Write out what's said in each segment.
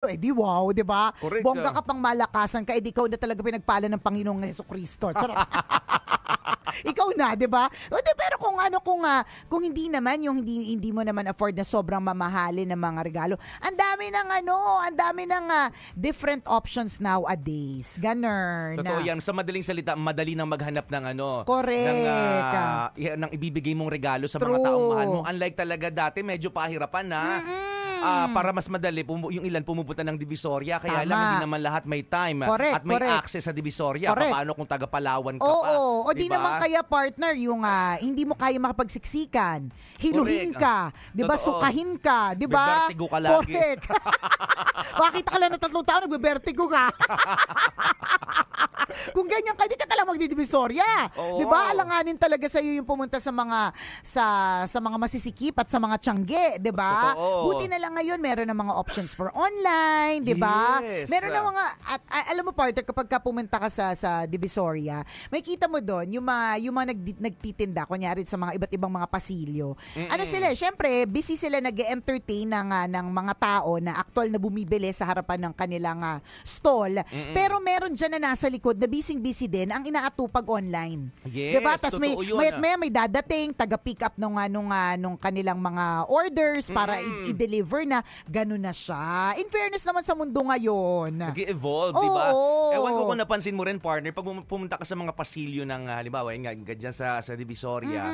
Eh di wow, di ba? Correct, Bongga ka pang malakasan ka, eh di ikaw na talaga pinagpala ng Panginoong Jesucristo. Charot. Ikaw na, di ba? O di, pero kung hindi naman, yung hindi mo naman afford na sobrang mamahalin ng mga regalo, ang dami ng different options nowadays. Ganun. Totoo yan. Sa madaling salita, madali nang maghanap ng Correct. ng ibibigay mong regalo sa True. mga taong mahal mo. Unlike talaga dati, medyo pahirapan na. Para mas madali, yung ilan pumupunta ng Divisoria, kaya Tama. lang hindi naman lahat may time Correct, at may correct. access sa Divisoria. Correct. Paano kung taga Palawan ka Oo, pa? o di Diba? naman kaya partner yung hindi mo kaya makapagsiksikan. Hiluhin Correct. ka, 'di ba? Totoo. Sukahin ka, 'di ba? Bebertigo ka lagi. Correct. Makita ka lang na 3 taon nagbe-vertigo ka. Kung ganyan ka, di ka talagang magdidivisorya. Oo. 'Di ba? Alanganin talaga sa iyo yung pumunta sa mga masisikip at sa mga tiyangge, 'di ba? Totoo. Buti na lang ngayon meron ng mga options for online, 'di ba? Yes. Meron ng mga alam mo partner, kapag ka pumunta ka sa Divisoria, may kita mo doon yung mga nagtitinda kunyari sa mga iba't ibang mga pasilyo. Ano sila, syempre busy sila nag-entertain ng mga tao na aktual na bumibili sa harapan ng kanilang stall. Pero meron diyan na nasa likod na busy din ang inaatupag online. Yes, diba? Tas totoo yun. may dadating taga-pick up nung kanilang mga orders para i-deliver na. Ganun na siya. In fairness naman sa mundo ngayon. Nag-evolve, di ba? Oo. Ewan ko kung napansin mo rin, partner, pag pumunta ka sa mga pasilyo ng, halimbawa, yun nga, dyan sa Divisoria,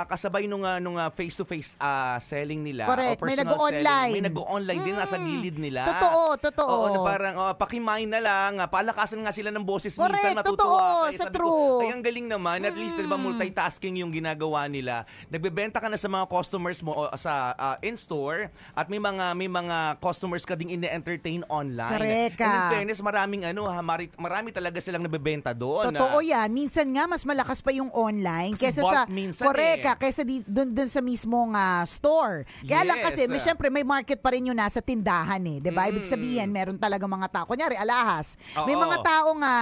kasabay nung face-to-face selling nila. Correct. O May personal nag-o-online. selling, may nag-o-online din nasa gilid nila. Totoo. Oo, na parang, pakimain na lang, palakasan nga sila ng boses Correct, minsan, matutuwa. totoo, Kaya sa sabi true. ko, ay ang galing naman, at least, diba, multitasking yung ginagawa nila. Nagbebenta ka na sa mga customers mo sa in-store, at may mga customers ka ding ine-entertain online. Correct. And in fairness, marami talaga silang nabebenta doon. Totoo yan. Minsan nga, mas malakas pa yung online Kasi kesa bulk sa, minsan correct eh. kesa dun sa mismong store. Kaya lang Yes. kasi, syempre may market pa rin yung nasa tindahan eh. Diba? Ibig sabihin, meron talaga mga tao. Kunyari, alahas. May Oo. mga tao nga,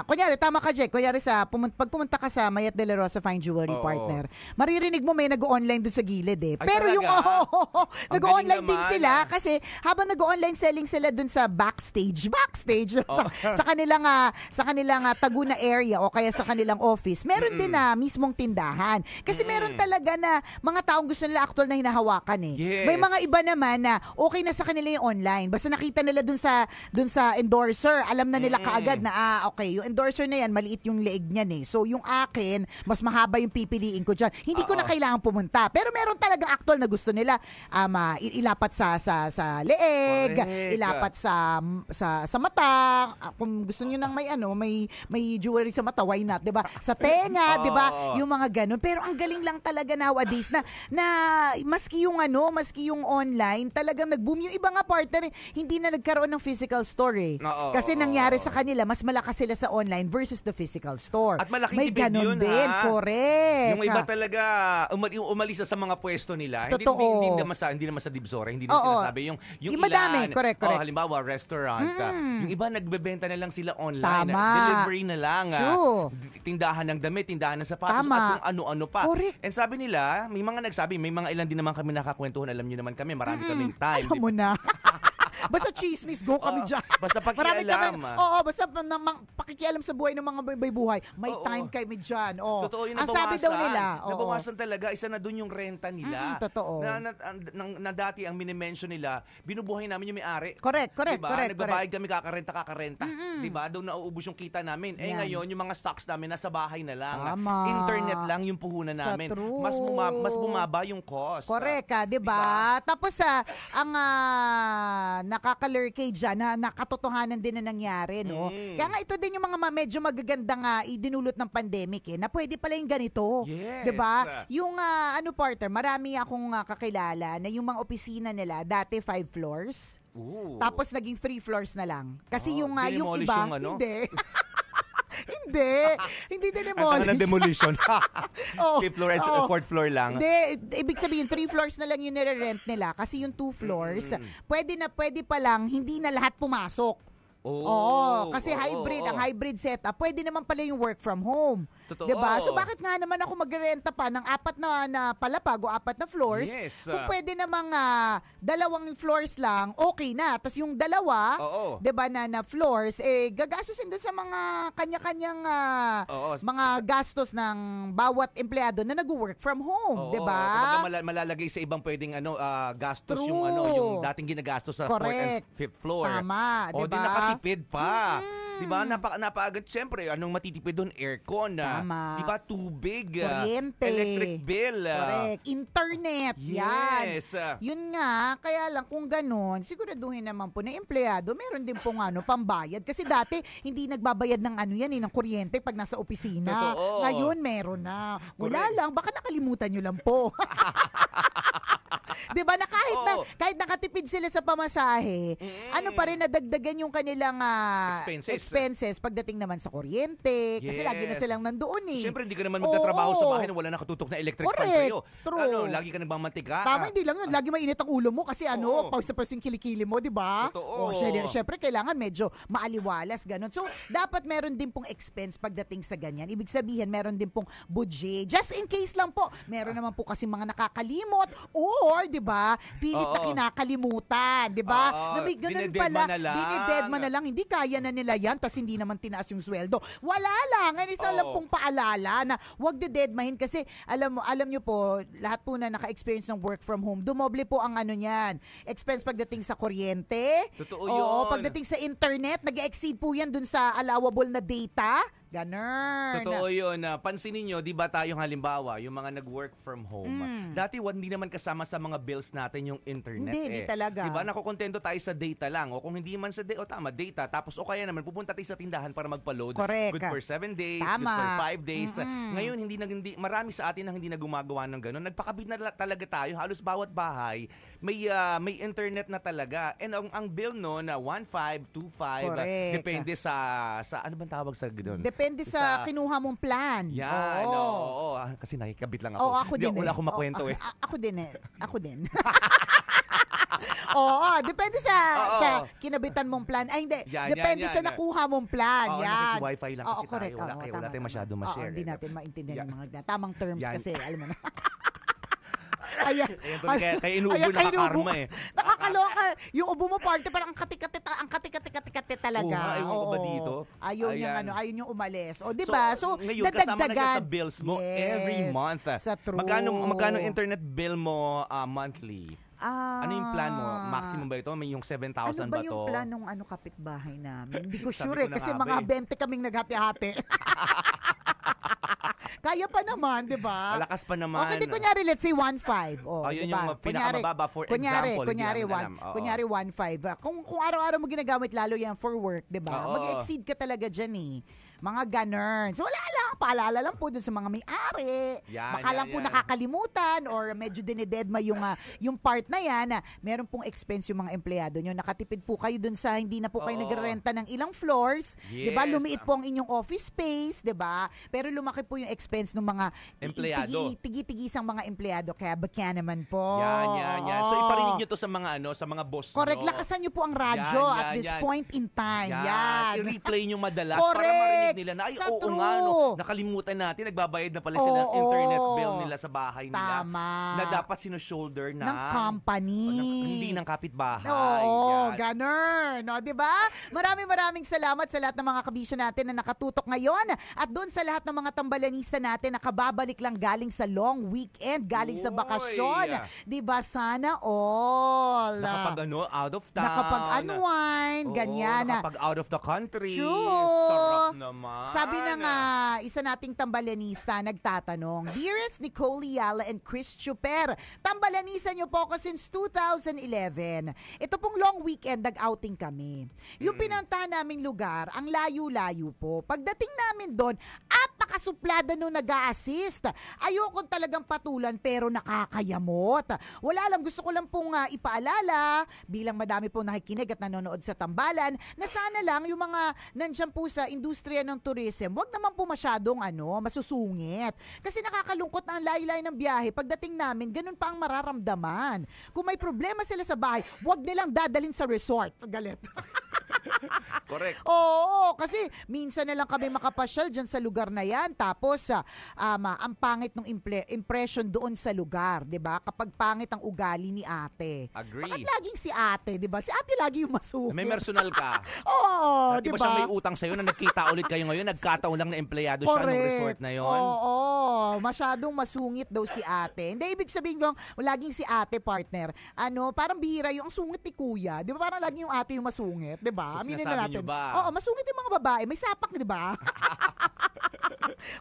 kunyari, tama ka, Jack. Kunyari, pag pumunta ka sa Mayat de la Rosa Fine Jewelry Oo. Partner, maririnig mo may nag-online dun sa gilid eh. Ay, pero talaga? yung, Ang nag-online galing din naman. sila kasi habang nag-online selling sila dun sa backstage sa kanilang Taguna area o kaya sa kanilang office, meron din na mismong tindahan. Kasi meron talaga na mga taong gusto nila actual na hinahawakan eh. Yes. May mga iba naman na okay na sa kanila yung online. Basta nakita nila dun sa endorser, alam na nila kaagad na okay, yung endorser na yan, maliit yung leeg niyan eh. So yung akin, mas mahaba yung pipiliin ko dyan. Hindi ko na kailangan pumunta. Pero meron talagang actual na gusto nila ilapat sa leeg, Correct. ilapat sa mata. Kung gusto niyo nang may jewelry sa mata, why not, 'di ba? Sa tenga, 'di ba? Yung mga ganun. Pero ang galing lang talaga nowadays na maski yung online, talagang nag-boom yung iba nga partner, hindi na nagkaroon ng physical store eh. Kasi nangyari sa kanila, mas malakas sila sa online versus the physical store. At malaking may tipid ganun yun, din, ha? correct. Yung iba talaga, umalis na sa mga pwesto nila. Totoo. Hindi naman sa Divisoria, hindi din Oo. sinasabi. Yung Yung madami, ilan, correct. halimbawa, restaurant. Yung iba, nagbebenta na lang sila online. Tama. Delivery na lang. True. Tindahan ng damit, tindahan ng sapatos, Tama. at kung ano-ano pa. Correct. And sabi nila, may mga nagsabi, may mga ilan din naman kami nakakwentuhan. Alam niyo naman kami, marami kaming time. Alam mo na. Basta chismis, go kami dyan. Basta pakialam. Basta pakikialam sa buhay ng mga buhay. May time kami dyan. Totoo yun, ang sabi daw nila. Nabawasan talaga, isa na dun yung renta nila. Totoo. Na dati ang minimension nila, binubuhay namin yung may-ari. Correct. Diba? Nagbabayad kami, kakarenta. Diba? Doon nauubos yung kita namin. Yan. Ngayon, yung mga stocks namin nasa bahay na lang. Tama. Internet lang yung puhunan Sa namin. true. Mas bumaba yung cost. Correct ka, diba? Tapos ang nakakalurkay dyan na nakatotohanan din na nangyari, no? Kaya nga ito din yung mga medyo magagandang idinulot ng pandemic na pwede pala yung ganito. Yes. Diba? Yung partner, marami akong kakilala na yung mga opisina nila dati 5 floors. Ooh. Tapos naging 3 floors na lang. Kasi yung dinemolish iba, yung hindi. Hindi din Ang tanga ng demolition. Oh, Fifth floor and fourth floor lang. Hindi, ibig sabihin 3 floors na lang yung nire-rent nila kasi yung 2 floors, pwede pa lang hindi na lahat pumasok. Oo, kasi hybrid, ang hybrid setup, pwede naman pala yung work from home. Totoo. 'Di ba? So bakit nga naman ako magrenta pa ng 4 na palapag o 4 na floors? Yes. Kung pwede namang 2 floors lang, okay na. Tapos yung 2, Oo. 'di ba na floors, gagastusin doon sa mga kanya-kanyang Oo. mga gastos ng bawat empleyado na nag-work from home, Oo. 'di ba? Kumbaga malalagay sa ibang pwedeng gastos True. yung dating ginagastos sa 4th and 5th floor. Tama, O 'di di ba? nakatipid pa. 'Di ba? Napagad siyempre anong matitipid doon? Aircon, Tama. 'di ba? Tubig, Kuryente. electric bill. Correct. Internet. Yan. Yes. Yun nga, kaya lang kung ganun, siguraduhin naman po na empleyado, meron din pong pambayad. Kasi dati, hindi nagbabayad ng ng kuryente pag nasa opisina. Totoo. Ngayon, meron na. Wala Correct. lang, baka nakalimutan nyo lang po. 'Di ba na kahit nakatipid sila sa pamasahe, ano pa rin nadagdagan yung kanilang expenses pagdating naman sa kuryente kasi Yes. lagi na silang nandoon eh. Siyempre, hindi ka naman magtatrabaho sa bahay na wala nakatutok na electric fan Correct. sa'yo. True. Lagi ka nagmamantika. Tama, hindi lang yun. Lagi mainit ang ulo mo kasi Oo. pausa-pausing kilikili mo, di ba? Totoo. Syempre, kailangan medyo maaliwalas, ganun. So, dapat meron din pong expense pagdating sa ganyan. Ibig sabihin, meron din pong budget. Just in case lang po, meron naman po kasi mga nakakalimot or, di ba, pilit na Oo. kinakalimutan, di ba? Oo. Na may ganun Dinededma pala. na lang. Dinededma na lang. Hindi kaya na nila yan, tas hindi naman tinaas yung sweldo. Wala lang. Ano isa lang Oo. pong paalala na wag dededmahin kasi alam nyo po, lahat po na naka-experience ng work from home, dumoble po ang niyan. Expense pagdating sa kuryente. Totoo Oo, yun. pagdating sa internet, nag-exceed po yan dun sa allowable na data. Ganun. Totoo yun. Pansinin nyo, di ba tayong halimbawa, yung mga nag-work from home, dati hindi naman kasama sa mga bills natin yung internet. Hindi talaga. Di ba? Nakukontento tayo sa data lang. O kung hindi man sa data. Tapos o kaya naman, pupunta tayo sa tindahan para magpa-load. Correct. Good for 7 days, Tama. good for 5 days. Ngayon, marami sa atin ang hindi na gumagawa ng gano'n. Nagpakabit na talaga tayo. Halos bawat bahay, may internet na talaga. And ang bill no na 1.5, 2.5, Correct. depende sa ano bang tawag sa gano'n? Depende sa kinuha mong plan. Yan, Oo. oo. Kasi nakikabit lang ako. Oo, ako din. Wala akong makwento Oo, eh. Ako din eh. Ako din. Oo, depende sa kinabitan mong plan. Ay, hindi. Yan, Depende yan, sa yan. nakuha mong plan. Oo, yan. naki-wifi lang kasi correct. tayo. Wala tayong masyado ma-share. Hindi eh. natin maintindihan Yan. yung mga tamang terms Yan. kasi, alam mo na. Ayan. Kaya inuubo nakakarma eh. Nakakaloka. Yung ubo mo party parang ang kati-kati talaga. Oo nga, ewan ko ba dito? Ayaw niyang Ayan. ayaw niyang umalis. O, di ba? So, ngayon, kasama na siya sa dadagdagan. bills mo Yes, every month. Sa true. Magkano internet bill mo monthly? Ano yung plan mo? Ah. Maximum ba ito? May yung 7,000 Ano ba ba to? yung plan ng kapitbahay namin? Hindi ko Sabi sure ko eh, na kasi nga mga ba eh. 20 kaming naghati-hati. Kaya pa naman, di ba? Malakas pa naman. Okay, di kunyari, let's say 1.5. Oh, Yun diba? yung pinakamababa for example. Kunyari, hindi namin alam. Oo. kunyari 1.5. Kung araw-araw mo ginagamit lalo yan for work, di ba? Oo. Mag-exceed ka talaga dyan eh. Mga ganun. So wala lang, paalala lang po dun sa mga may-ari. Yan, Baka lang po yan. nakakalimutan or medyo dinededma yung part na yan na meron pong expense yung mga empleyado nyo. Nakatipid po kayo dun sa hindi na po kayo Oo. nagrerenta ng ilang floors. Di ba? Yes. Lumiit po ang inyong office space, di ba? Pero lumaki po yung expense ng mga Empleyado. tigi-tigisang mga empleyado. Kaya baka naman po. Yan. So iparinig nyo to sa mga boss Correct. nyo. Lakasan nyo po ang radyo Yan, at this yan. point in time. Yan. I-replay nyo madalas Correct. para marinig nila na, ay, Sa oo true. nga, no, nakalimutan natin, nagbabayad na pala sila ng Oo. internet bill nila sa bahay nila. Tama. Na dapat sino-shoulder na. Ng company. Hindi ng kapitbahay. Oo, Yan. ganun. No, 'di ba? Maraming salamat sa lahat ng mga kabisyo natin na nakatutok ngayon at doon sa lahat ng mga tambalanista natin na kababalik lang galing sa long weekend, galing sa Uy. bakasyon. 'Di ba? Sana all. Out of town. Nakapag-unwind, Oo, ganyan. Nakapag out of the country. True. Sarap naman. Sabi ng isa nating tambalanista, nagtatanong, Dearest Nicole Yala and Chris Chuper, tambalanisa niyo po ako since 2011. Ito pong long weekend, nag-outing kami. Yung pinuntahan naming lugar, ang layo-layo po. Pagdating namin doon, apakasuplada nung nag-a-assist. Ayoko talagang patulan pero nakakayamot. Wala lang, gusto ko lang pong ipaalala, bilang madami po nakikinig at nanonood sa tambalan, na sana lang yung mga nandyan po sa industriya ng tourism, wag naman po masyadong masusungit. Kasi nakakalungkot na ang laylay ng biyahe. Pagdating namin, ganun pa ang mararamdaman. Kung may problema sila sa bahay, wag nilang dadalhin sa resort. Galit. Correct. Oo, kasi minsan na lang kami makapasyal dyan sa lugar na yan. Tapos, ang pangit ng impression doon sa lugar, di ba? Kapag pangit ang ugali ni ate. Agree. Bakit laging si ate, di ba? Si ate lagi yung masungit. May personal ka. Oo, Di di ba siya ba? may utang sa'yo na nagkita ulit kayo ngayon? Nagkataon lang na empleyado siya ng resort na yon. Oo, masyadong masungit daw si ate. Hindi, ibig sabihin ko, laging si ate partner. Parang bihira yung ang sungit ni kuya. Di ba parang laging yung ate yung masungit, di ba? So, Aminin sinasabi na natin. niyo ba? Oo, masungit yung mga babae. May sapak, di ba?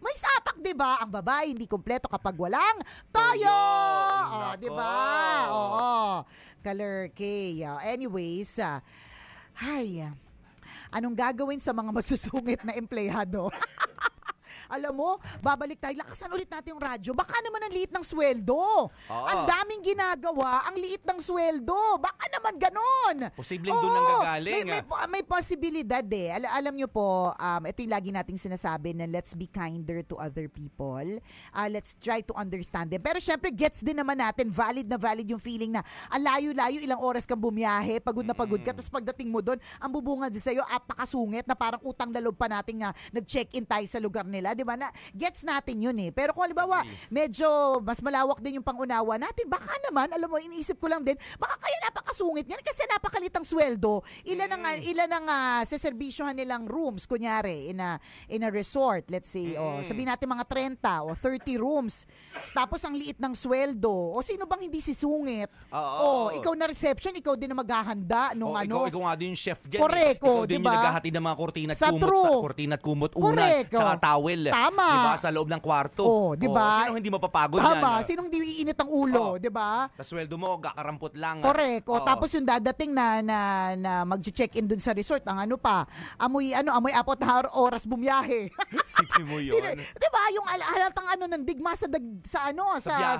May sapak, di ba? Ang babae hindi kumpleto kapag walang toyo. Oh, di ba? Oo. Color K. Anyways, anong gagawin sa mga masusungit na empleyado? Alam mo, babalik tayo. Lakasan ulit natin yung radyo. Baka naman ang liit ng sweldo. Ang daming ginagawa, ang liit ng sweldo. Baka naman ganon. Posibleng doon ang gagaling. May posibilidad eh. Alam nyo po, ito yung lagi nating sinasabi na let's be kinder to other people. Let's try to understand them. Pero syempre, gets din naman natin, valid na valid yung feeling na ang layo-layo, ilang oras kang bumiyahe, pagod na pagod ka, tapos pagdating mo doon, ang bubunga din sa'yo, apakasungit na parang utang lalob pa natin nga nag-check-in tayo sa lugar nila. Di ba na gets natin yun eh. Pero kung halimbawa, medyo mas malawak din yung pangunawa natin, baka naman, alam mo, iniisip ko lang din, baka kaya napakasungit niyan kasi napakalitang sweldo. Ilan ang seserbisyohan nilang rooms, kunyari, in a resort, let's say, sabihin natin mga 30 o 30 rooms. Tapos ang liit ng sweldo. O sino bang hindi sisungit? Ikaw na reception, ikaw din na maghahanda nung Ikaw nga din yung chef dyan. Correct, ikaw din diba? yung naghahati ng mga kurtina at Sa kumot, true. kurtina at kumot, unan, Correct, saka towel. Tama. Diba? Sa loob ng kwarto. Diba? Sinong hindi mapapagod Tama. yan? Sinong di iinit ang ulo, diba? Sa sweldo mo, kakarampot lang. Correct. Tapos yung dadating na mag-check-in dun sa resort, ang amoy apat na oras bumiyahe. Sige mo yun. Diba? Yung halatang ng digma sa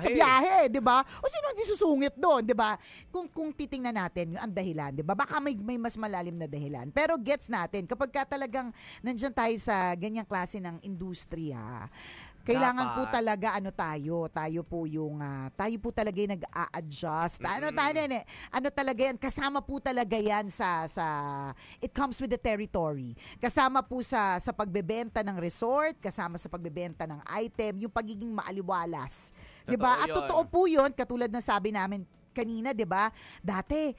biyahe, diba? O sino hindi susungit doon, diba? Kung titingnan natin yung ang dahilan, diba? Baka may mas malalim na dahilan. Pero gets natin, kapag ka talagang nandyan tayo sa ganyang klase ng industriya, kailangan po talaga tayo po talaga yung nag-a-adjust. Ano talaga yan, kasama po talaga yan sa it comes with the territory. Kasama po sa pagbebenta ng resort, kasama sa pagbebenta ng item, yung pagiging maaliwalas. 'Di ba? At totoo po 'yun, katulad ng sabi namin kanina, 'di ba? Dati,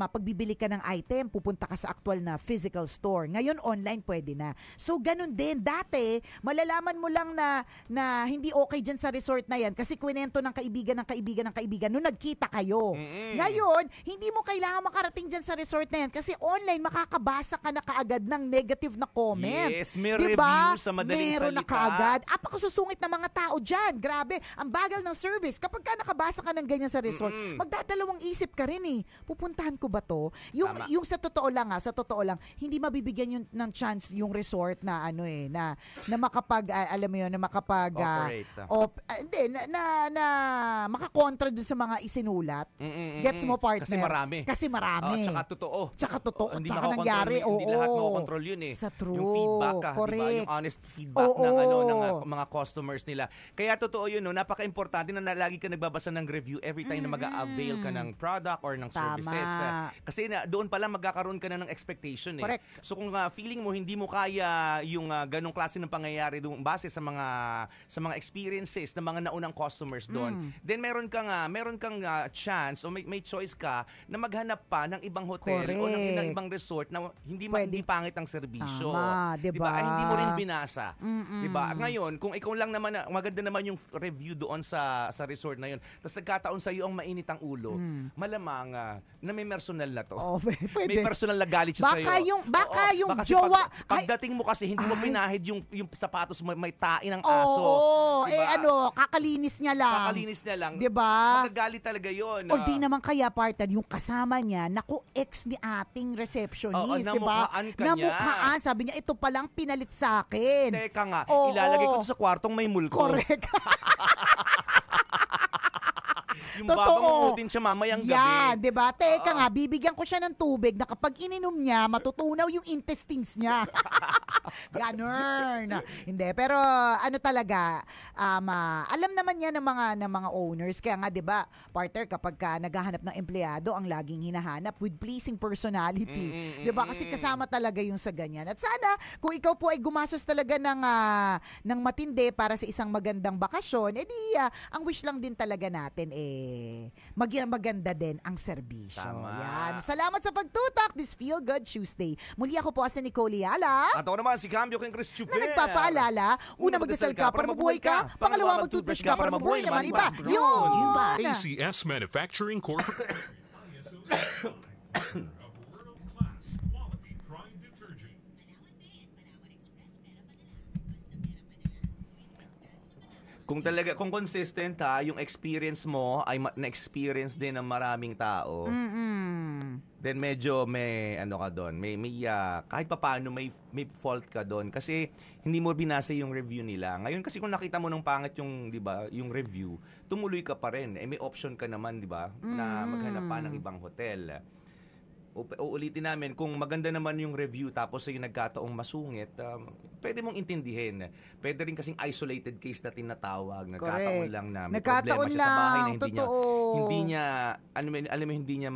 pagbibili ka ng item, pupunta ka sa actual na physical store. Ngayon online pwede na. So ganun din. Dati, malalaman mo lang na hindi okay diyan sa resort na 'yan kasi kwento ng kaibigan nung nagkita kayo. Ngayon, hindi mo kailangan makarating diyan sa resort na 'yan kasi online makakabasa ka na kaagad ng negative na comment. Yes, may diba? review sa madaling Meron salita. na kaagad. Apakasusungit ng mga tao diyan. Grabe, ang bagal ng service. Kapag ka nakabasa ka ng ganyan sa resort, magdadalawang isip ka rin eh. Pupuntahan ko ba to? Yung sa totoo lang, hindi mabibigyan ng chance yung resort na na makapag alam mo yun, na makapag na makakontra dun sa mga isinulat. Gets mo, partner? Kasi marami. Tsaka totoo. Hindi tsaka nangyari. Hindi lahat makokontrol yun eh. Sa true. Yung feedback Correct. diba? Yung honest feedback ng mga customers nila. Kaya totoo yun, napaka-importante na lagi ka nagbabasa ng review every time na mag-a-avail ka ng product or ng services. Kasi doon pa lang magkakaroon ka na ng expectation eh. Correct. So kung feeling mo hindi mo kaya yung ganong klase ng pangyayari doon base sa mga experiences ng mga naunang customers doon, then meron kang chance o may choice ka na maghanap pa ng ibang hotel o ng ibang resort na hindi pangit ang serbisyo. Tama, diba? Hindi mo rin binasa. Diba? Ngayon, kung ikaw lang naman, maganda naman yung review doon sa resort na yun, tapos nagkataon sa iyo ang mainit ang ulo, malamang na may personal na to. Pwede. May personal na galit siya sa iyo. Baka yung jowa. Pagdating mo kasi, hindi mo pinahid yung sapatos mo, may tain ng aso. Diba? Kakalinis niya lang. Diba? Magagalit talaga yun. O di naman kaya, partner, yung kasama niya, ex ni ating receptionist, diba? Namukhaan. Sabi niya, ito palang pinalit sa akin. Teka nga, ilalagay ko sa kwartong may multo. Correct. Yung bagang uutin siya mamayang gabi. Yan, di ba? Teka nga, bibigyan ko siya ng tubig na kapag ininom niya, matutunaw yung intestines niya. Ganun. Hindi, pero ano talaga, alam naman niya ng mga owners. Kaya nga, di ba, partner, kapag naghahanap ng empleyado, ang laging hinahanap with pleasing personality. Di ba? Kasi kasama talaga yung sa ganyan. At sana, kung ikaw po ay gumastos talaga ng matindi para sa isang magandang bakasyon, edi ang wish lang din talaga natin maganda din ang serbisyo. Yan. Salamat sa pagtutak this Feel Good Tuesday. Muli ako po si Nicole Yala. At ako naman si Cambio King Chris Chuper. Na nagpapaalala, una magdasal ka para mabuhay ka, pangalawa mag-toothbrush ka para mabuhay naman iba. Yun! ACS Manufacturing Corporation. World-class quality Pride detergent. Kung consistent yung experience mo ay na-experience din ng maraming tao. Then medyo may ka doon, may kahit papaano may fault ka doon kasi hindi mo binasa yung review nila. Ngayon kasi kung nakita mo nung pangit yung, 'di ba, yung review, tumuloy ka pa rin. May option ka naman, 'di ba, na maghanap pa ng ibang hotel. Uulitin namin, kung maganda naman yung review tapos yung nagkataong masungit, pwede mong intindihin. Pwede rin kasing isolated case na tinatawag. Nagkataon lang na may problema siya sa bahay na hindi niya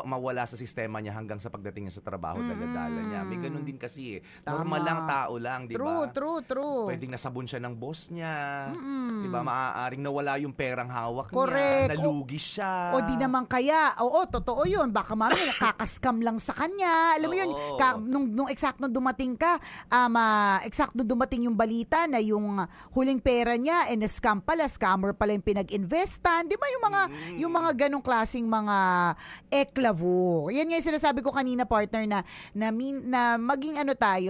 mawala sa sistema niya hanggang sa pagdating niya sa trabaho, daladala niya. May ganun din kasi normal lang, tao lang, di ba? True. Pwedeng nasabon siya ng boss niya. Di ba? Maaaring nawala yung perang hawak Correct. niya. Nalugi siya. O di naman kaya. Oo, totoo yun. Baka mami, nakakaskam lang sa kanya. Alam mo yun, nung eksakto dumating ka, eksakto dumating yung balita na yung huling pera niya, na-scam pala, scammer pala yung pinag-investan. Di ba yung mga ganong klaseng mga eklavo. Yan nga yung sinasabi ko kanina, partner, na maging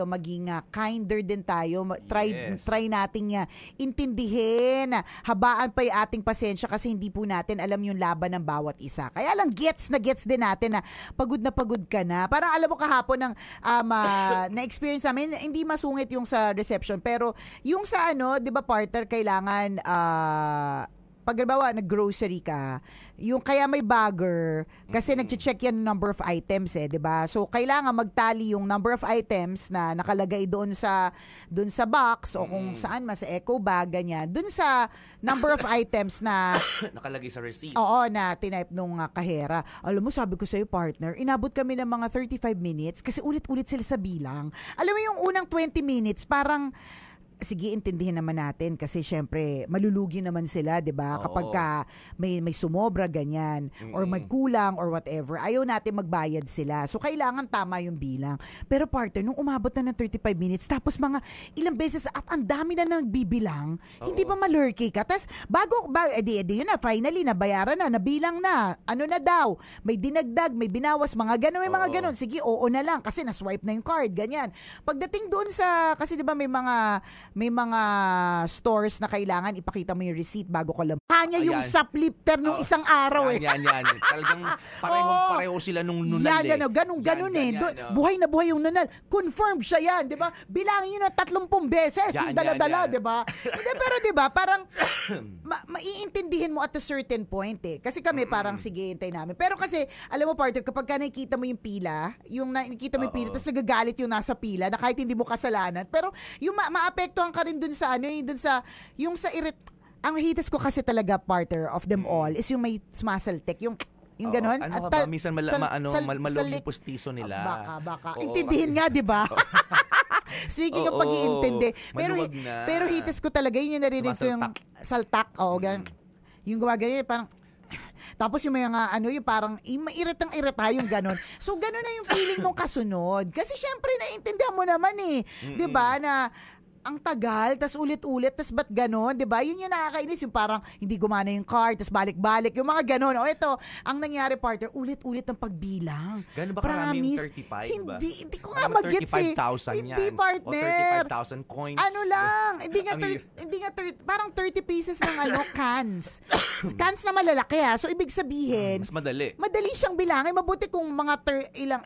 maging kinder din tayo. Try nating intindihin. Habaan pa yung ating pasensya kasi hindi po natin alam yung laban ng bawat isa. Kaya lang gets din natin na pagod ka na. Parang alam mo kahapon na-experience namin, hindi masungit yung sa reception, pero yung sa 'di ba, partner, kailangan pag halimbawa nag-grocery ka, yung kaya may bagger kasi nagche-check yan ng number of items 'di ba? So kailangan magtali yung number of items na nakalagay doon sa box o kung saan sa eco bag ganyan. Doon sa number of items na nakalagay sa receipt. Oo, na tinype nung kahera. Alam mo, sabi ko sa'yo, partner, inabot kami ng mga 35 minutes kasi ulit-ulit sila sa bilang. Alam mo yung unang 20 minutes parang sige, intindihin naman natin kasi syempre malulugi naman sila, 'di ba? Kapag may sumobra ganyan or magkulang or whatever, ayaw natin magbayad sila. So kailangan tama yung bilang. Pero partner, nung umabot na ng 35 minutes tapos mga ilang beses at ang dami na nagbibilang, hindi ba malurky ka? Tapos edi yun na, finally nabayaran na, nabilang na. Ano na daw? May dinagdag, may binawas, mga ganun. Sige, oo na lang kasi na-swipe na yung card, ganyan. Pagdating doon kasi 'di ba may mga stores na kailangan ipakita mo yung receipt bago ka lang. Kanya yung shoplifter nung isang araw Yan. Talagang pareho sila nung nunal. Ganun. Buhay na buhay yung nunal. Confirmed siya yan, di ba? Bilangin yun na 30 beses yung dala-dala, di ba? Pero di ba, parang maiintindihin mo at a certain point Kasi kami parang sige, hintay namin. Pero kasi, alam mo, partner, kapag nakikita mo yung pila, tapos nagagalit yung nasa pila na kahit hindi mo kasalanan, pero yung maapektuhan ka rin dun sa ang hitas ko kasi talaga, partner, of them all is yung may sumasaltek, yung ganon. Ano ka ba? Minsan malog yung pustiso nila. Baka. Intindihin nga, di ba? Speaking of pag-iintindi. Pero hitas ko talaga, yun yung narinig ko yung saltak. Yung gumaganyan, parang tapos yung mga yung parang mairitang-irita yung ganon. So ganon na yung feeling nung kasunod. Kasi syempre naiintindihan mo naman 'di ba, na ang tagal, tas ulit-ulit, tas ba't ganon, di ba? Yun yung nakakainis, yung parang hindi gumana yung card, tas balik-balik, yung mga ganon. O ito, ang nangyari, partner, ulit-ulit ng pagbilang. Gano'n ba karaming 35? Hindi ko nga mag-gets 35,000 yan. Hindi, partner. O 35,000 coins. Ano lang, hindi nga parang 30 pieces ng cans. Cans na malalaki So, ibig sabihin, mas madali. Madali siyang bilangin. Mabuti kung mga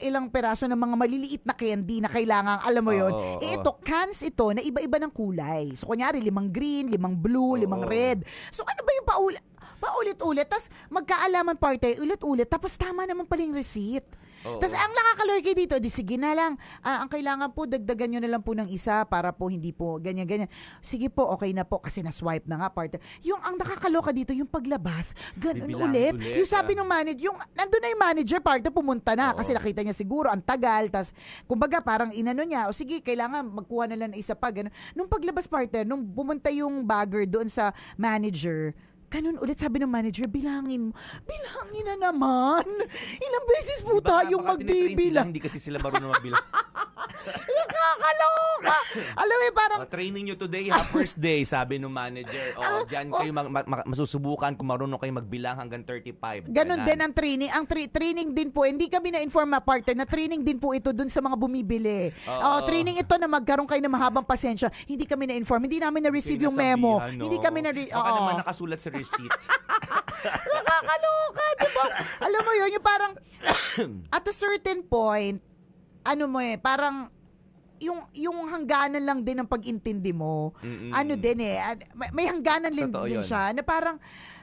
ilang peraso ng mga maliliit na candy na kailangan, alam mo yun. Ito, cans ito, na iba-iba ng kulay. So, kunyari, 5 green, 5 blue, 5 red. So, ano ba yung Paulit-ulit. Tapos magkaalaman partner, ulit-ulit. Tapos tama naman pala yung receipt. Tapos ang nakakalurky dito, di sige na lang. Ang kailangan po, dagdagan nyo na lang po ng isa para po hindi po ganyan-ganyan. Sige po, okay na po kasi na-swipe na nga partner. Yung ang nakakaloka dito, yung paglabas, ganun ulit. Yung sabi ng manager, yung nandun na yung manager partner, pumunta na kasi nakita niya siguro ang tagal. Tapos kumbaga parang inano niya, o sige, kailangan magkuha na lang ng isa pa. Ganun. Nung paglabas partner, nung pumunta yung bagger doon sa manager, ganun ulit sabi ng manager, bilangin na naman. Ilang beses po tayong magbibilang. Hindi kasi sila marunong magbilang. Nakakaloka. Alam mo parang training nyo today, first day, sabi ng manager. Diyan kayo masusubukan kung marunong kayo magbilang hanggang 35. Ganun din ang training. Ang training din po, hindi kami na-inform na partner na training din po ito dun sa mga bumibili. Training ito na magkaroon kayo ng mahabang pasensya. Hindi kami na-inform. Hindi namin na-receive yung memo. Hindi kami baka naman nakasulat sa receipt. Nakakaloka, diba? Alam mo yun, yung parang at a certain point, parang yung hangganan lang din ng pag-intindi mo. Ano din may hangganan din siya na parang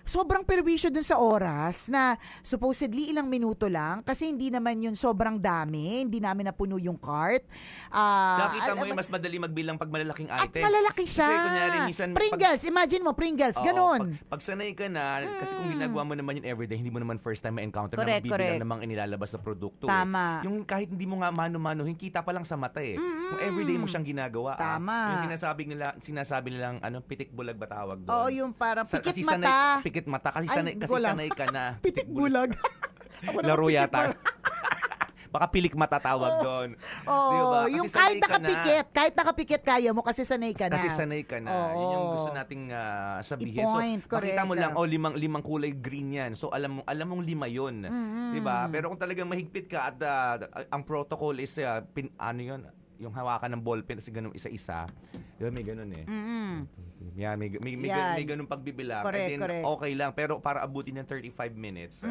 sobrang perwisyo dun sa oras na supposedly ilang minuto lang kasi hindi naman yun sobrang dami. Hindi namin napuno yung cart. Nakita mo yung mas madali magbilang pag malalaking item. At malalaki siya. Kasi kunyari, minsan, Pringles, imagine mo, Pringles, ganun. Pag sanay ka na, kasi kung ginagawa mo naman yun everyday, hindi mo naman first time ma-encounter na magbibilang namang inilalabas na produkto. Tama. Yung kahit hindi mo nga mano-manohin, kita pa lang sa mata Kung everyday mo siyang ginagawa. Tama. Yung sinasabi nilang pitik bulag ba tawag doon? Oo, yung parang pikit mata. Pikit mata kasi sanay ka na. Pitik bulag. Laro yata. Baka pilik mata tawag doon. Diba? Yung kahit nakapikit kaya mo kasi sanay ka na. Kasi sanay ka na. Yun yung gusto nating sabihin. I-point, so, makita mo lang, limang kulay green yan. So, alam mong 5 yun. Diba? Pero kung talagang mahigpit ka at ang protocol is, yung hawakan ng ballpen kasi ganun isa-isa. Diba may ganun Yeah, may ganun pagbibilang. Correct. Okay lang. Pero para abutin ng 35 minutes,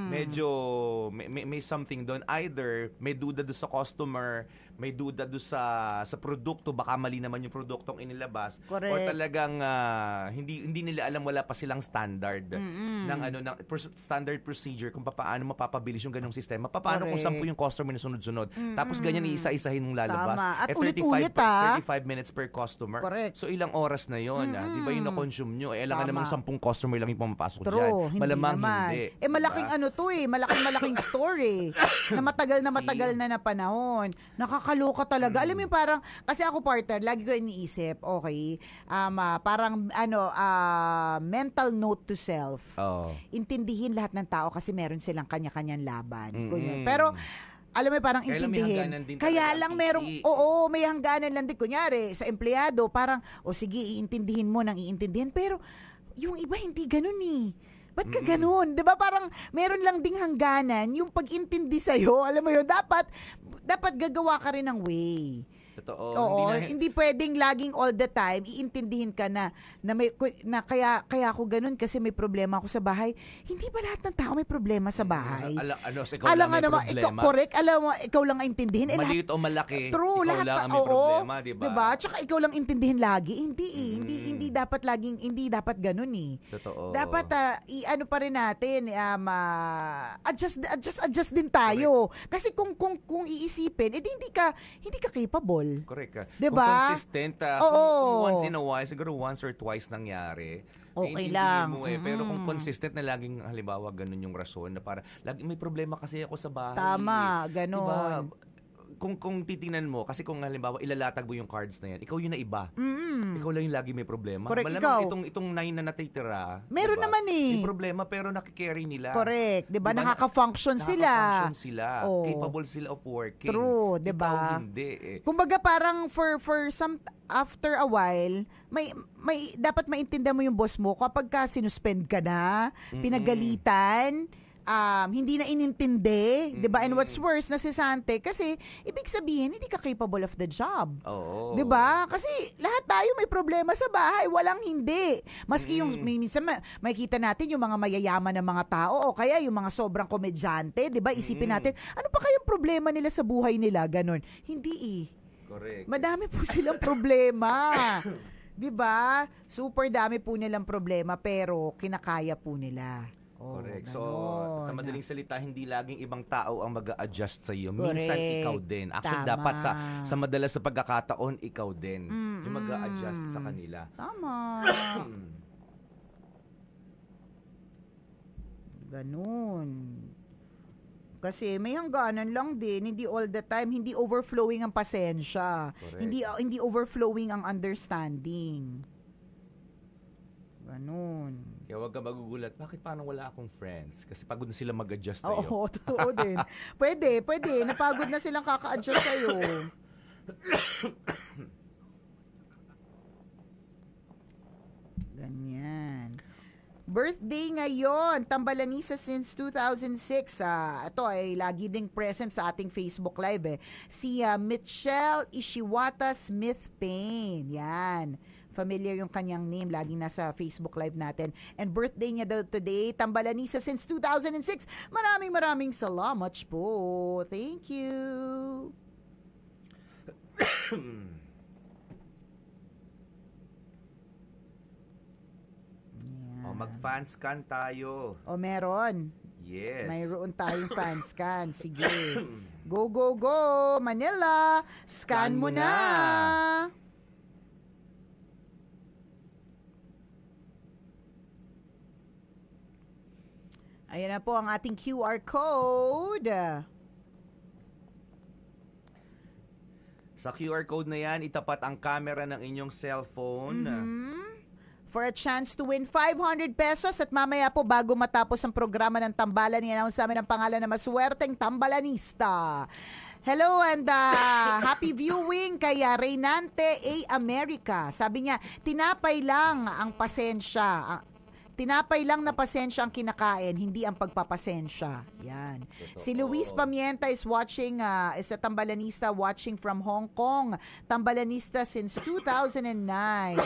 medyo may something doon. Either may duda doon sa customer, may duda doon sa produkto, baka mali naman yung produktong inilabas. Correct. Or talagang hindi nila alam, wala pa silang standard ng standard procedure kung paano mapapabilis yung ganung sistema. Paano kung 10 yung customer na sunod-sunod. Tapos ganyan iisa-isahin mong lalabas. Tama. At ulit-ulit 35 minutes per customer. Correct. So ilang oras na yon, di ba yung na-consume nyo? Alangan namang 10 customer lang yung pumapasok dyan. True, Malamang hindi. hindi. Malaking malaking story. Na matagal na panahon. Nakakaloka talaga. Alam mo yung parang, kasi ako partner, lagi ko iniisip, okay, parang mental note to self. Intindihin lahat ng tao kasi meron silang kanya-kanyang laban. Pero, alam mo, parang intindihin. Kaya lang merong, may hangganan lang din. Kunyari, sa empleyado, parang, sige, iintindihin mo nang iintindihin. Pero, yung iba hindi ganun Ba't ka ganun? Diba parang meron lang ding hangganan yung pag-intindi sa'yo. Alam mo yun, dapat gagawa ka rin ng way. Totoo. Hindi pwedeng laging all the time iintindihin ka na kaya ako ganun kasi may problema ako sa bahay. Hindi ba lahat ng tao may problema sa bahay? Ikaw lang may problema. Correct. Alam mo, ikaw lang intindihin. Maliit o malaki, true, ikaw lang ang may problema, diba? Diba? Tsaka ikaw lang intindihin lagi. Hindi dapat hindi dapat ganun Totoo. Dapat i-ano pa rin natin, adjust din tayo. Correct. Kasi kung iisipin, hindi ka capable. Correct. Diba? Kung consistent, kung once in a while, siguro once or twice nangyari, okay lang. Mo Pero kung consistent na laging, halimbawa, ganun yung rason na para, lagi may problema kasi ako sa bahay. Tama, ganun. Diba? Kung titingnan mo, kasi kung halimbawa ilalatag mo yung cards na yan, ikaw yun na iba. Ikaw lang yung lagi may problema. Correct, malamang itong 9 na natitira, meron diba? Naman may problema pero nakikerry nila. Correct. Diba? Nakaka-function sila. Capable sila of working. True, diba? Ikaw hindi Kumbaga parang for some, after a while, may dapat maintindihan mo yung boss mo kapag ka sinuspend ka na, pinagalitan, hindi na inintindi, 'di ba? And what's worse, nasisante kasi ibig sabihin hindi ka capable of the job. 'Di ba? Kasi lahat tayo may problema sa bahay, walang hindi. Maski yung minsan makikita natin yung mga mayayaman na mga tao o kaya yung mga sobrang komedyante, 'di ba? Isipin natin, ano pa kayang problema nila sa buhay nila, ganun. Hindi Correct. Madami po silang problema. 'Di ba? Super dami po nilang problema pero kinakaya po nila. Correct. So, ganon. sa madaling salita, hindi laging ibang tao ang mag-a-adjust sa iyo. Correct. Minsan ikaw din. Actually, Tama. dapat sa madalas sa pagkakataon, ikaw din yung mag-a-adjust sa kanila. Tama. Ganun. Kasi may hangganan lang din, hindi all the time, hindi overflowing ang pasensya. Correct. Hindi overflowing ang understanding. Ganun. Kaya huwag ka magugulat, bakit parang wala akong friends? Kasi pagod na sila mag-adjust sa'yo. Oo, totoo din. Pwede. Napagod na silang kaka-adjust sa'yo. Ganyan. Birthday ngayon, Tambalanisa since 2006. Ito ay lagi ding present sa ating Facebook Live. Si Michelle Ishiwata Smith Payne. Yan. Familiar yung kanyang name, laging nasa Facebook Live natin. And birthday niya daw today, Tambalanisa since 2006. Maraming salamat po. Thank you. Mag-fans scan tayo. Meron. Yes. Mayroon tayong fan scan. Sige. Go, go, go! Manila! Scan mo na! Ayan na po ang ating QR code. Sa QR code na yan, itapat ang camera ng inyong cellphone. For a chance to win 500 pesos at mamaya po bago matapos ang programa ng Tambalan, i-announce namin ang pangalan ng maswerteng Tambalanista. Hello and happy viewing kay Reynante A. America. Sabi niya, tinapay lang ang pasensya. Tinapay lang na pasensya ang kinakain, hindi ang pagpapasensya. Yan. Si Luis Pamienta is watching, is a Tambalanista watching from Hong Kong. Tambalanista since 2009.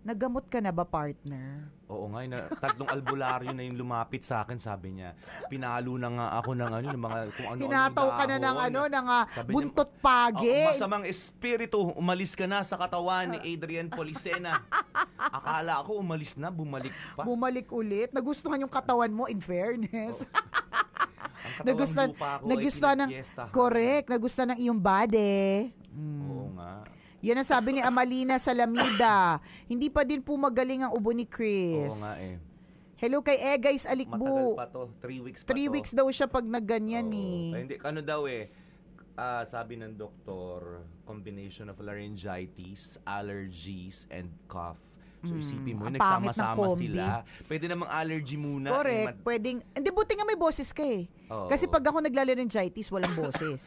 Nagamot ka na ba, partner? Oo nga, tatlong albularyo na yung lumapit sa akin, sabi niya. Pinalo na nga ako ng mga kung ano. Hinataw ka na ng buntot pagi. Masamang espiritu, umalis ka na sa katawan ni Adrian Policena. Akala ko umalis na, bumalik pa. Bumalik ulit. Nagustuhan yung katawan mo, in fairness. Nagustuhan ng correct. Nagustuhan ng iyong body. Oo nga. Yan ang sabi ni Amalina Salamida. Hindi pa din po magaling ang ubo ni Chris. Oo nga eh. Hello kay Egays Alikbu. Matagal pa to. 3 weeks pa 3 weeks daw siya pag nagganyan Hindi, ano daw sabi ng doktor, combination of laryngitis, allergies, and cough. So isipin mo, nagsama-sama sila. Pwede namang allergy muna. Correct. Pwedeng, hindi, buti nga may boses ka eh. Kasi pag ako nagla-laryngitis, walang boses.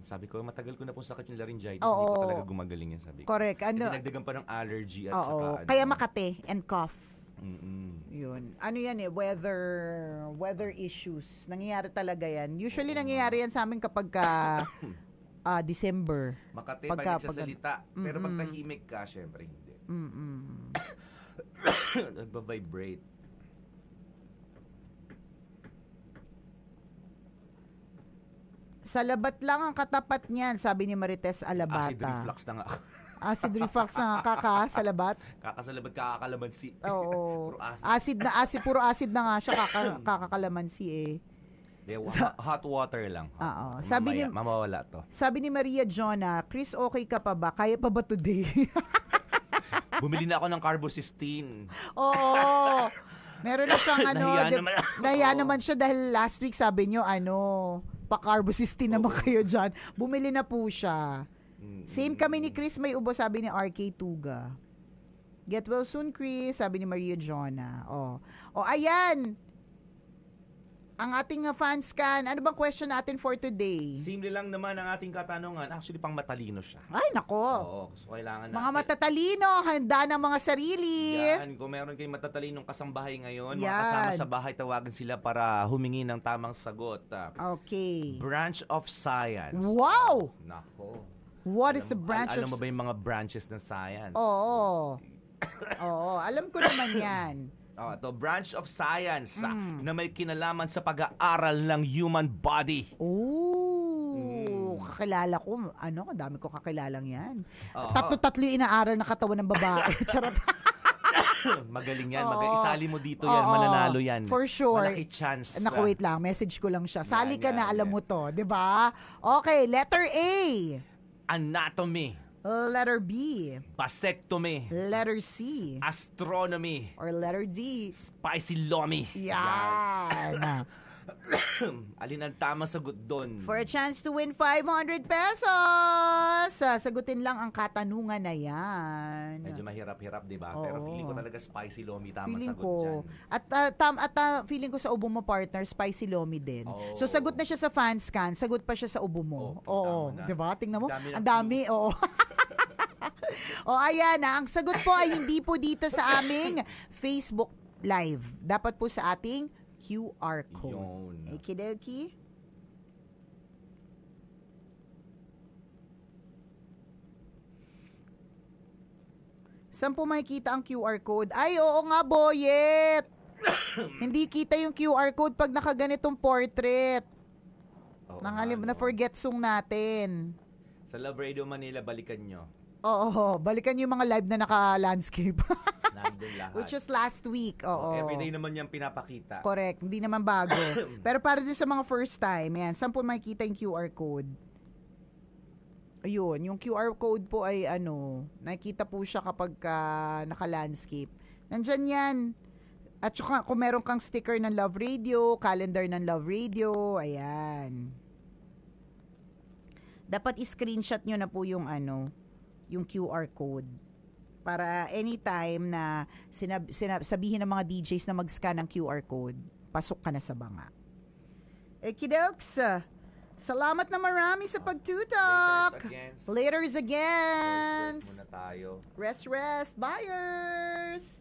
Sabi ko, matagal ko na pong sakit yung laryngitis. Hindi pa talaga gumagaling yan, sabi ko. Correct. Dinagdagan pa ng allergy at saka... Kaya makate and cough. Yun. Ano yan weather issues. Nangyayari talaga yan. Usually nangyayari yan sa amin kapag December. Makate pag nagsasalita. Pero pag tahimik ka, syempre hindi. Nagba-vibrate. Sa labat lang ang katapat niyan, sabi ni Marites Alabata. Acid reflux na nga. Acid reflux na kakasalabat. Kakasalabat, kakakalamansi. Oo. Puro acid. Puro acid na nga siya, kakakalamansi eh. Hot water lang. Oo. Mamawala to. Sabi ni Maria Jonah, Chris, okay ka pa ba? Kaya pa ba today? Bumili na ako ng carbocystine. Oo. Meron na siyang nahiya naman siya dahil last week sabi niyo pa-carbocystine naman kayo dyan. Bumili na po siya. Same kami ni Chris, may ubo, sabi ni RK Tuga. Get well soon, Chris, sabi ni Maria Jonah. Ayan. Ang ating fan scan, ano bang question natin for today? Simple lang naman ang ating katanungan. Actually, pang matalino siya. Ay, nako. Oo, so kailangan natin. Mga matatalino, handa ng mga sarili. Yan, kung meron kayong matatalinong kasambahay ngayon, mga kasama sa bahay, tawagan sila para humingi ng tamang sagot. Okay. Branch of Science. Wow! Nako. What is the branch Alam mo ba yung mga branches ng science? Oo, alam ko naman yan. To branch of science na may kinalaman sa pag-aaral ng human body. kakilala ko, ang dami ko kakilalang yan. Oo. Tatlo yung inaaral na katawan ng babae. Charot. Magaling yan. Oo. Isali mo dito yan. Oo. Mananalo yan. For sure. Malaki chance. Naku, wait lang. Message ko lang siya. Sali ka Yan, na, alam yan. mo to. 'Di ba? Okay, letter A. Anatomy. Letter B. Vasectomy. Letter C. Astronomy. Or letter D. Spicy lomi. Yan. Alin ang tamang sagot doon? For a chance to win 500 pesos. Sagutin lang ang katanungan na yan. Medyo mahirap-hirap, di ba? Oo. Pero feeling ko talaga spicy lomi tamang Feeling sagot ko. dyan. At feeling ko sa ubo mo partner, spicy lomi din. Oo. So sagot na siya sa fan scan, sagot pa siya sa ubo mo. Oo, tama na. 'di ba? Tingnan mo. Dami ng Ang dami, oo. O ayan na, ang sagot po ay hindi po dito sa aming Facebook Live. Dapat po sa ating QR code. Yun. Okidoki. Saan po makikita ang QR code? Ay, oo nga, Boyet! Hindi kita yung QR code pag nakaganitong portrait. Oo, Na forget song natin. Sa Love Radio Manila, balikan nyo. Oo, balikan yung mga live na naka-landscape. Nandun lahat. Which was last week. Oo. Everyday naman yung pinapakita. Correct, hindi naman bago. Pero para dun sa mga first time, yan, saan po makikita yung QR code? Ayun, yung QR code po ay nakikita po siya kapag naka-landscape. Nandyan yan. At saka kung meron kang sticker ng Love Radio, calendar ng Love Radio, ayan. Dapat i-screenshot nyo na po yung yung QR code. Para anytime na sabihin ng mga DJs na mag-scan ng QR code, pasok ka na sa banga. Ekidokes, salamat na marami sa pagtutok. Laters again. Rest muna tayo. Rest, buyers.